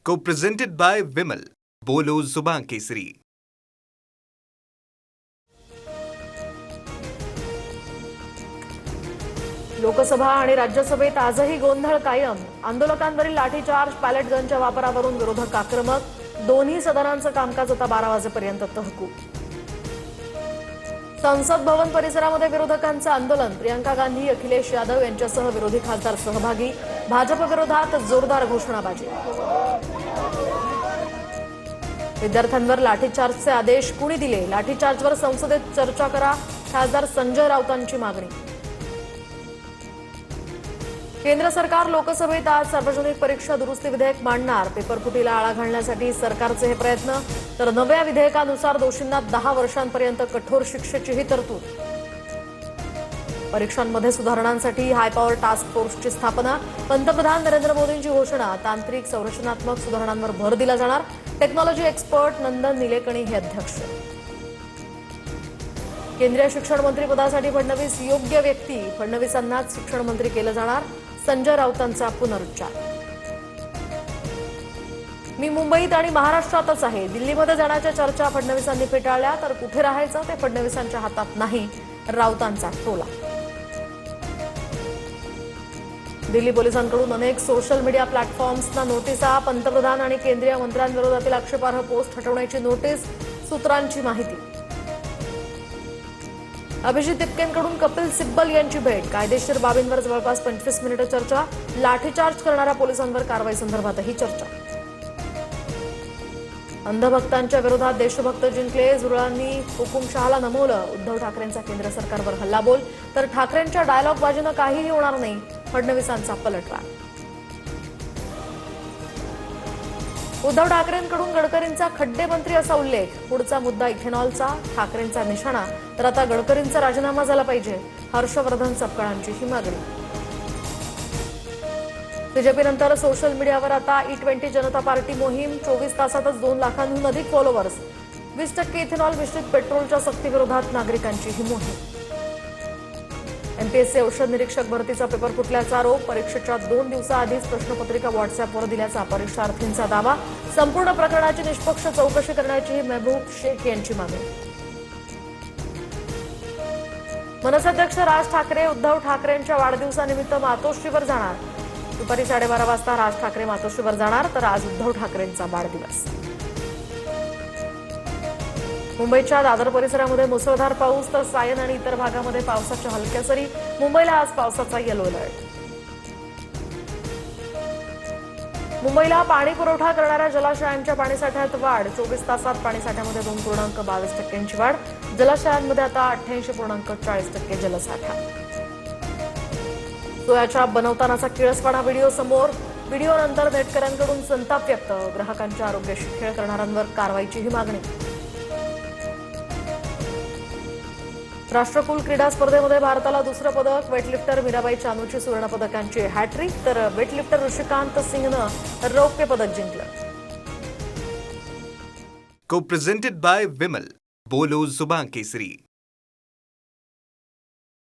Co-presented by Vimal. बोलो जुबान केसरी. लोकसभा आणि राज्यसभेत आजही गोंधळ कायम. आंदोलकांवरील लाठीचार्ज, पॅलेट गनच्या वापरावरून विरोधक आक्रमक. दोन्ही सदनांचं कामकाज आता 12 वाजेपर्यंत तहकूब. संसद भवन परिसरामध्ये विरोधकांचं आंदोलन. प्रियंका गांधी, अखिलेश यादव यांच्यासह विरोधी खासदार सहभागी. भाजप विरोधात जोरदार घोषणाबाजी. विद्यार्थ्यांवर लाठीचार्जचे आदेश कुणी दिले? लाठीचार्जवर संसदेत चर्चा करा, खासदार संजय राऊतांची मागणी. केंद्र सरकार लोकसभेत आज सार्वजनिक परीक्षा दुरुस्ती विधेयक मांडणार. पेपरफुटीला आळा घालण्यासाठी सरकारचे हे प्रयत्न. तर नव्या विधेयकानुसार दोषींना 10 वर्षांपर्यंत कठोर शिक्षेचीही तरतूद. परीक्षांमध्ये सुधारणांसाठी हायपॉवर टास्क फोर्सची स्थापना. पंतप्रधान नरेंद्र मोदींची घोषणा. तांत्रिक संरचनात्मक सुधारणांवर भर दिला जाणार. टेक्नॉलॉजी एक्सपर्ट नंदन निलेकणी हे अध्यक्ष. केंद्रीय शिक्षण मंत्री पदासाठी फडणवीस योग्य व्यक्ती. फडणवीसांनाच शिक्षण मंत्री केलं जाणार. संजय राऊतांचा पुनरुच्चार. मी मुंबईत आणि महाराष्ट्रातच आहे. दिल्लीमध्ये जाण्याच्या चर्चा फडणवीसांनी फेटाळल्या. तर कुठे राहायचं ते फडणवीसांच्या हातात नाही, राऊतांचा टोला. दिल्ली पोलिसांकडून अनेक सोशल मीडिया प्लॅटफॉर्म्सना नोटिसा. पंतप्रधान आणि केंद्रीय मंत्र्यांविरोधातील आक्षेपार्ह पोस्ट हटवण्याची नोटीस. सूत्रांची माहिती. अभिजित तिपकेंकडून कपिल सिब्बल यांची भेट. कायदेशीर बाबींवर जवळपास 25 मिनिटं चर्चा. लाठीचार्ज करणाऱ्या पोलिसांवर कारवाई संदर्भातही चर्चा. अंधभक्तांच्या विरोधात देशभक्त जिंकले. झुरळांनी हुकुमशहाला नमवलं. उद्धव ठाकरेंचा केंद्र सरकारवर हल्लाबोल. तर ठाकरेंच्या डायलॉगबाजीनं काहीही होणार नाही, फडणवीसांचा पलटवार. उद्धव ठाकरेंकडून गडकरींचा खड्डे मंत्री असा उल्लेख. पुढचा मुद्दा इथेनॉलचा. ठाकरेंचा निशाणा. तर आता गडकरींचा राजीनामा झाला पाहिजे, हर्षवर्धन सपकाळांची ही मागणी. बीजेपीनंतर सोशल मीडियावर आता E20 जनता पार्टी मोहीम. 24 तासातच 2 लाखांहून अधिक फॉलोअर्स. 20% इथेनॉल मिश्रित पेट्रोलच्या सक्तीविरोधात नागरिकांची ही मोहीम. एमपीएससी औषध निरीक्षक भरतीचा पेपर फुटल्याचा आरोप. परीक्षेच्या 2 दिवसाआधीच प्रश्नपत्रिका व्हॉट्सअॅपवर दिल्याचा परीक्षार्थींचा दावा. संपूर्ण प्रकरणाची निष्पक्ष चौकशी करण्याची महबूब शेख यांची मागणी. मनसेअध्यक्ष राज ठाकरे उद्धव ठाकरेंच्या वाढदिवसानिमित्त मातोश्रीवर जाणार. दुपारी 12:30 वाजता राज ठाकरे मातोश्रीवर जाणार. तर आज उद्धव ठाकरेंचा वाढदिवस. मुंबईच्या दादर परिसरामध्ये मुसळधार पाऊस. तर सायन आणि इतर भागामध्ये पावसाच्या हलक्या सरी. मुंबईला आज पावसाचा येलो अलर्ट. मुंबईला पाणी पुरवठा करणाऱ्या जलाशयांच्या पाणीसाठ्यात वाढ. 24 तासात पाणीसाठ्यामध्ये 2.22% वाढ. जलाशयांमध्ये आता 88.40% जलसाठा. सोयाच्या बनवतानाचा किळसवाणा व्हिडिओ समोर. व्हिडिओनंतर नेटकऱ्यांकडून संताप व्यक्त. ग्राहकांच्या आरोग्याशी खेळ करणाऱ्यांवर कारवाईचीही मागणी. राष्ट्रकुल क्रीडा स्पर्धेमध्ये भारताला दुसरं पदक. वेटलिफ्टर मीराबाई चानूची सुवर्णपदकांची हॅट्रिक. तर वेटलिफ्टर ऋषिकांत सिंगनं रौप्य पदक जिंकलं. Co-presented by Vimal. बोलो जुबान केसरी.